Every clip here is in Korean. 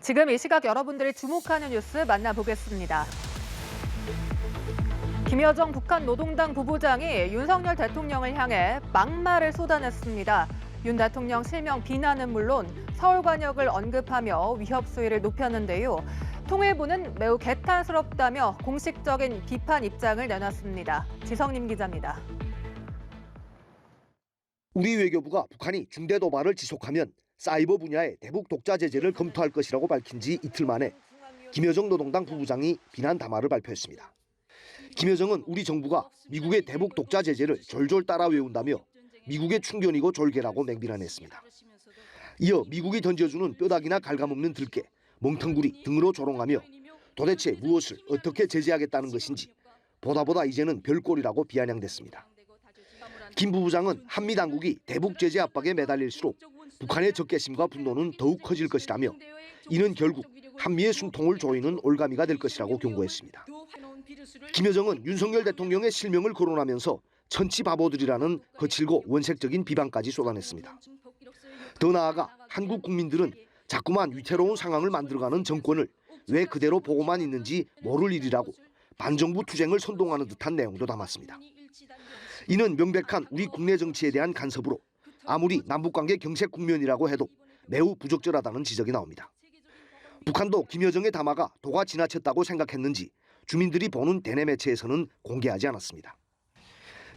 지금 이 시각 여러분들이 주목하는 뉴스 만나보겠습니다. 김여정 북한 노동당 부부장이 윤석열 대통령을 향해 막말을 쏟아냈습니다. 윤 대통령 실명 비난은 물론 서울관역을 언급하며 위협 수위를 높였는데요. 통일부는 매우 개탄스럽다며 공식적인 비판 입장을 내놨습니다. 지성림 기자입니다. 우리 외교부가 북한이 중대 도발을 지속하면 사이버 분야의 대북 독자 제재를 검토할 것이라고 밝힌 지 이틀 만에 김여정 노동당 부부장이 비난 담화를 발표했습니다. 김여정은 우리 정부가 미국의 대북 독자 제재를 졸졸 따라 외운다며 미국의 충견이고 졸개라고 맹비난했습니다. 이어 미국이 던져주는 뼈다귀나 갉아먹는 들깨, 멍텅구리 등으로 조롱하며 도대체 무엇을 어떻게 제재하겠다는 것인지 보다 이제는 별꼴이라고 비아냥댔습니다. 김 부부장은 한미 당국이 대북 제재 압박에 매달릴수록 북한의 적개심과 분노는 더욱 커질 것이라며 이는 결국 한미의 숨통을 조이는 올가미가 될 것이라고 경고했습니다. 김여정은 윤석열 대통령의 실명을 거론하면서 천치 바보들이라는 거칠고 원색적인 비방까지 쏟아냈습니다. 더 나아가 한국 국민들은 자꾸만 위태로운 상황을 만들어가는 정권을 왜 그대로 보고만 있는지 모를 일이라고 반정부 투쟁을 선동하는 듯한 내용도 담았습니다. 이는 명백한 우리 국내 정치에 대한 간섭으로 아무리 남북관계 경색 국면이라고 해도 매우 부적절하다는 지적이 나옵니다. 북한도 김여정의 담화가 도가 지나쳤다고 생각했는지 주민들이 보는 대내 매체에서는 공개하지 않았습니다.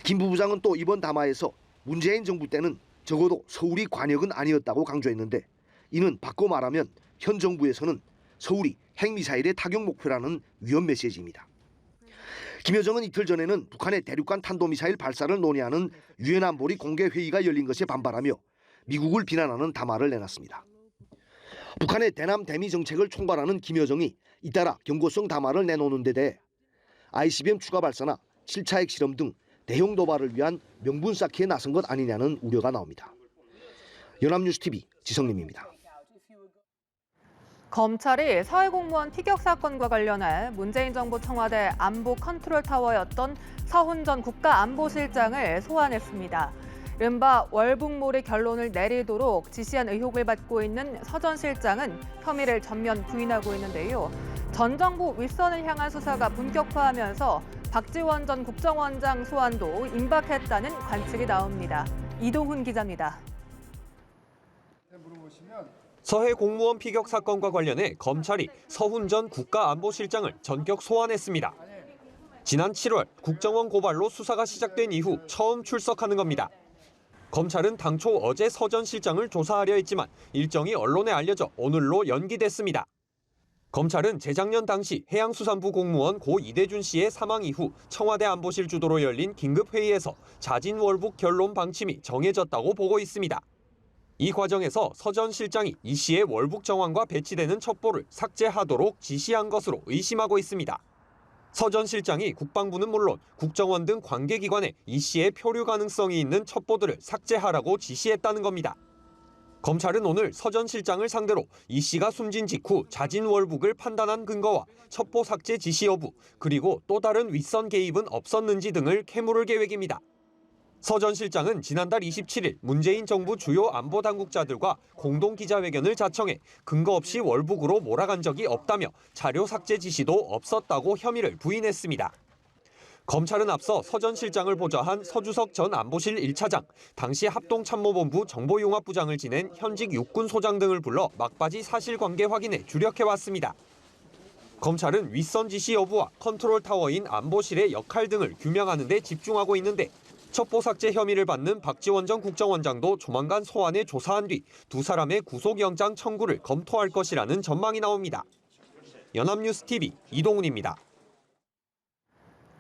김 부부장은 또 이번 담화에서 문재인 정부 때는 적어도 서울이 관역은 아니었다고 강조했는데 이는 바꿔 말하면 현 정부에서는 서울이 핵미사일의 타격 목표라는 위험 메시지입니다. 김여정은 이틀 전에는 북한의 대륙간 탄도미사일 발사를 논의하는 유엔 안보리 공개회의가 열린 것에 반발하며 미국을 비난하는 담화를 내놨습니다. 북한의 대남 대미 정책을 총괄하는 김여정이 잇따라 경고성 담화를 내놓는 데 대해 ICBM 추가 발사나 7차 핵실험 등 대형 도발을 위한 명분 쌓기에 나선 것 아니냐는 우려가 나옵니다. 연합뉴스TV 지성림입니다. 검찰이 사회공무원 피격 사건과 관련해 문재인 정부 청와대 안보 컨트롤 타워였던 서훈 국가안보실장을 소환했습니다. 이른바 월북몰이 결론을 내리도록 지시한 의혹을 받고 있는 서 전 실장은 혐의를 전면 부인하고 있는데요. 전 정부 윗선을 향한 수사가 본격화하면서 박지원 전 국정원장 소환도 임박했다는 관측이 나옵니다. 이동훈 기자입니다. 서해 공무원 피격 사건과 관련해 검찰이 서훈 전 국가안보실장을 전격 소환했습니다. 지난 7월 국정원 고발로 수사가 시작된 이후 처음 출석하는 겁니다. 검찰은 당초 어제 서 전 실장을 조사하려 했지만 일정이 언론에 알려져 오늘로 연기됐습니다. 검찰은 재작년 당시 해양수산부 공무원 고 이대준 씨의 사망 이후 청와대 안보실 주도로 열린 긴급회의에서 자진월북 결론 방침이 정해졌다고 보고 있습니다. 이 과정에서 서 전 실장이 이 씨의 월북 정황과 배치되는 첩보를 삭제하도록 지시한 것으로 의심하고 있습니다. 서 전 실장이 국방부는 물론 국정원 등 관계기관에 이 씨의 표류 가능성이 있는 첩보들을 삭제하라고 지시했다는 겁니다. 검찰은 오늘 서 전 실장을 상대로 이 씨가 숨진 직후 자진 월북을 판단한 근거와 첩보 삭제 지시 여부, 그리고 또 다른 윗선 개입은 없었는지 등을 캐물을 계획입니다. 서 전 실장은 지난달 27일 문재인 정부 주요 안보 당국자들과 공동 기자회견을 자청해 근거 없이 월북으로 몰아간 적이 없다며 자료 삭제 지시도 없었다고 혐의를 부인했습니다. 검찰은 앞서 서 전 실장을 보좌한 서주석 전 안보실 1차장, 당시 합동참모본부 정보융합부장을 지낸 현직 육군소장 등을 불러 막바지 사실관계 확인에 주력해왔습니다. 검찰은 윗선 지시 여부와 컨트롤 타워인 안보실의 역할 등을 규명하는 데 집중하고 있는데 첩보 삭제 혐의를 받는 박지원 전 국정원장도 조만간 소환해 조사한 뒤 두 사람의 구속영장 청구를 검토할 것이라는 전망이 나옵니다. 연합뉴스TV 이동훈입니다.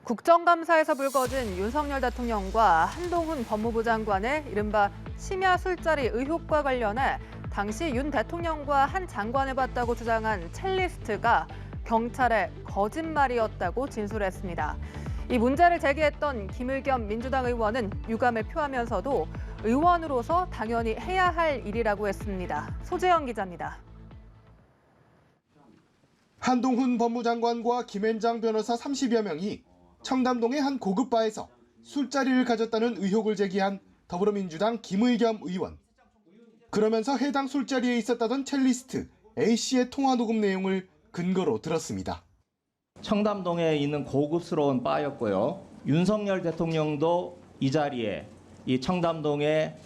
국정감사에서 불거진 윤석열 대통령과 한동훈 법무부 장관의 이른바 심야 술자리 의혹과 관련해 당시 윤 대통령과 한 장관을 봤다고 주장한 챗리스트가 경찰의 거짓말이었다고 진술했습니다. 이 문제를 제기했던 김의겸 민주당 의원은 유감을 표하면서도 의원으로서 당연히 해야 할 일이라고 했습니다. 소재영 기자입니다. 한동훈 법무장관과 김앤장 변호사 30여 명이 청담동의 한 고급바에서 술자리를 가졌다는 의혹을 제기한 더불어민주당 김의겸 의원. 그러면서 해당 술자리에 있었다던 첼리스트 A씨의 통화 녹음 내용을 근거로 들었습니다. 청담동에 있는 고급스러운 바였고요. 윤석열 대통령도 이 자리에 이 청담동의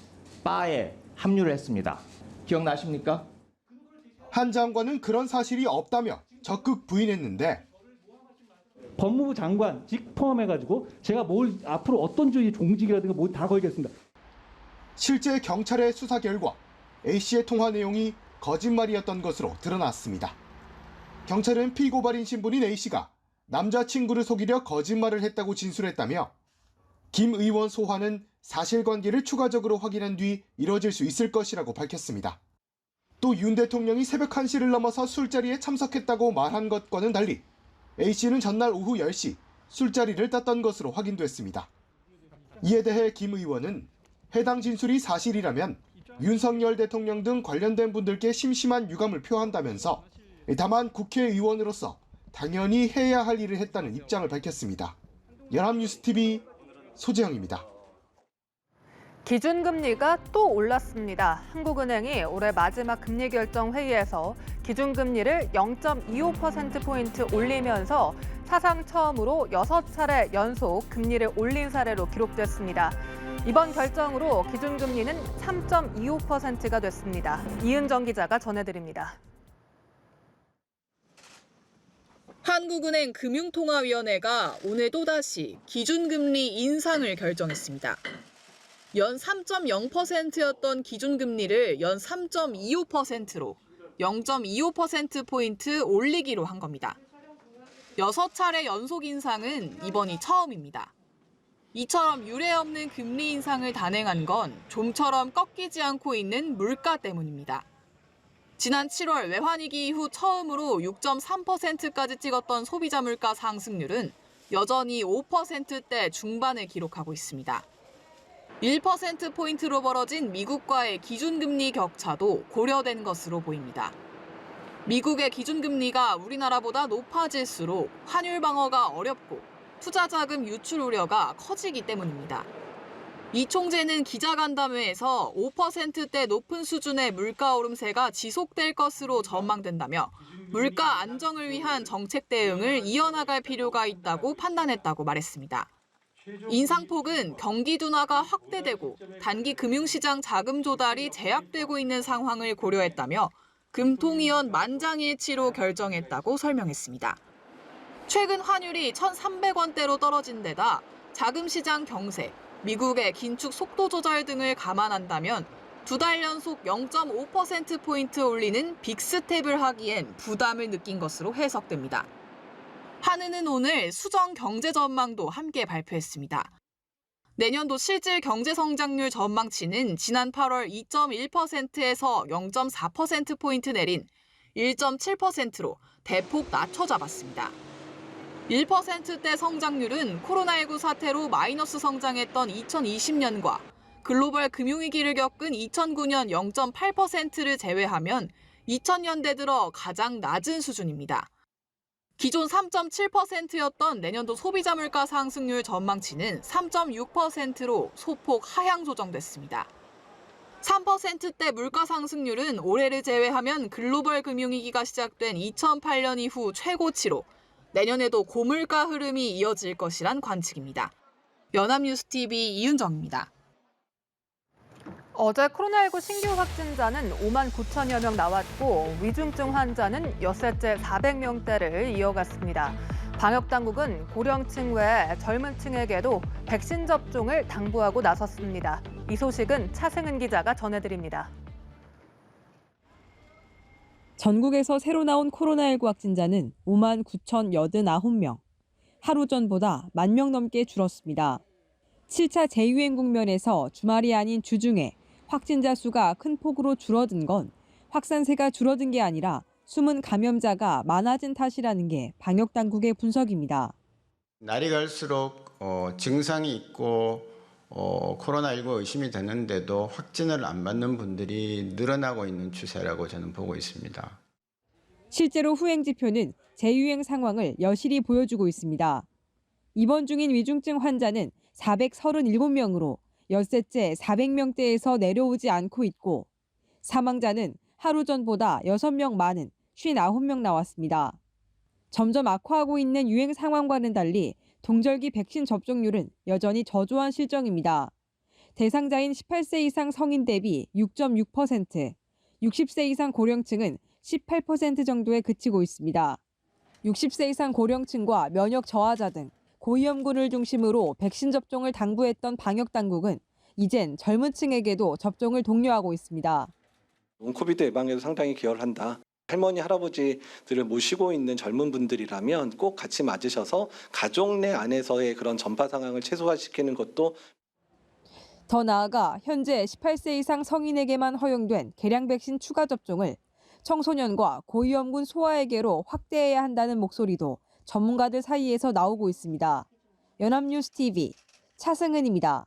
바에 합류를 했습니다. 기억나십니까? 한 장관은 그런 사실이 없다며 적극 부인했는데 법무부 장관직 포함해가지고 제가 뭘 앞으로 어떤 주의 종직이라든가 뭐 다 걸겠습니다. 실제 경찰의 수사 결과 A씨의 통화 내용이 거짓말이었던 것으로 드러났습니다. 경찰은 피고발인 신분인 A씨가 남자친구를 속이려 거짓말을 했다고 진술했다며 김 의원 소환은 사실관계를 추가적으로 확인한 뒤 이뤄질 수 있을 것이라고 밝혔습니다. 또 윤 대통령이 새벽 1시를 넘어서 술자리에 참석했다고 말한 것과는 달리 A씨는 전날 오후 10시 술자리를 땄던 것으로 확인됐습니다. 이에 대해 김 의원은 해당 진술이 사실이라면 윤석열 대통령 등 관련된 분들께 심심한 유감을 표한다면서 다만 국회의원으로서 당연히 해야 할 일을 했다는 입장을 밝혔습니다. 연합뉴스TV 소재영입니다. 기준금리가 또 올랐습니다. 한국은행이 올해 마지막 금리 결정 회의에서 기준금리를 0.25%포인트 올리면서 사상 처음으로 6차례 연속 금리를 올린 사례로 기록됐습니다. 이번 결정으로 기준금리는 3.25%가 됐습니다. 이은정 기자가 전해드립니다. 한국은행 금융통화위원회가 오늘 또다시 기준금리 인상을 결정했습니다. 연 3.0%였던 기준금리를 연 3.25%로 0.25%포인트 올리기로 한 겁니다. 6차례 연속 인상은 이번이 처음입니다. 이처럼 유례없는 금리 인상을 단행한 건 좀처럼 꺾이지 않고 있는 물가 때문입니다. 지난 7월 외환위기 이후 처음으로 6.3%까지 찍었던 소비자 물가 상승률은 여전히 5%대 중반을 기록하고 있습니다. 1%포인트로 벌어진 미국과의 기준금리 격차도 고려된 것으로 보입니다. 미국의 기준금리가 우리나라보다 높아질수록 환율 방어가 어렵고 투자자금 유출 우려가 커지기 때문입니다. 이 총재는 기자간담회에서 5%대 높은 수준의 물가 오름세가 지속될 것으로 전망된다며 물가 안정을 위한 정책 대응을 이어나갈 필요가 있다고 판단했다고 말했습니다. 인상폭은 경기 둔화가 확대되고 단기 금융시장 자금 조달이 제약되고 있는 상황을 고려했다며 금통위원 만장일치로 결정했다고 설명했습니다. 최근 환율이 1,300원대로 떨어진 데다 자금시장 경세, 미국의 긴축 속도 조절 등을 감안한다면 2달 연속 0.5%포인트 올리는 빅스텝을 하기엔 부담을 느낀 것으로 해석됩니다. 한은은 오늘 수정 경제 전망도 함께 발표했습니다. 내년도 실질 경제 성장률 전망치는 지난 8월 2.1%에서 0.4%포인트 내린 1.7%로 대폭 낮춰 잡았습니다. 1%대 성장률은 코로나19 사태로 마이너스 성장했던 2020년과 글로벌 금융위기를 겪은 2009년 0.8%를 제외하면 2000년대 들어 가장 낮은 수준입니다. 기존 3.7%였던 내년도 소비자 물가 상승률 전망치는 3.6%로 소폭 하향 조정됐습니다. 3%대 물가 상승률은 올해를 제외하면 글로벌 금융위기가 시작된 2008년 이후 최고치로 내년에도 고물가 흐름이 이어질 것이란 관측입니다. 연합뉴스TV 이은정입니다. 어제 코로나19 신규 확진자는 5만 9천여 명 나왔고 위중증 환자는 엿새째 400명대를 이어갔습니다. 방역당국은 고령층 외에 젊은 층에게도 백신 접종을 당부하고 나섰습니다. 이 소식은 차승은 기자가 전해드립니다. 전국에서 새로 나온 코로나19 확진자는 5만 9,089명. 하루 전보다 1만 명 넘게 줄었습니다. 7차 재유행 국면에서 주말이 아닌 주중에 확진자 수가 큰 폭으로 줄어든 건 확산세가 줄어든 게 아니라 숨은 감염자가 많아진 탓이라는 게 방역당국의 분석입니다. 날이 갈수록 증상이 있고 코로나19 의심이 되는데도 확진을 안 받는 분들이 늘어나고 있는 추세라고 저는 보고 있습니다. 실제로 후행지표는 재유행 상황을 여실히 보여주고 있습니다. 입원 중인 위중증 환자는 437명으로 엿새째 400명대에서 내려오지 않고 있고 사망자는 하루 전보다 6명 많은 59명 나왔습니다. 점점 악화하고 있는 유행 상황과는 달리 동절기 백신 접종률은 여전히 저조한 실정입니다. 대상자인 18세 이상 성인 대비 6.6%, 60세 이상 고령층은 18% 정도에 그치고 있습니다. 60세 이상 고령층과 면역 저하자 등 고위험군을 중심으로 백신 접종을 당부했던 방역당국은 이젠 젊은 층에게도 접종을 독려하고 있습니다. 롱코비드 예방에도 상당히 기여를 한다. 할머니, 할아버지들을 모시고 있는 젊은 분들이라면 꼭 같이 맞으셔서 가족 내 안에서의 그런 전파 상황을 최소화시키는 것도 더 나아가 현재 18세 이상 성인에게만 허용된 개량 백신 추가 접종을 청소년과 고위험군 소아에게로 확대해야 한다는 목소리도 전문가들 사이에서 나오고 있습니다. 연합뉴스 TV 차승은입니다.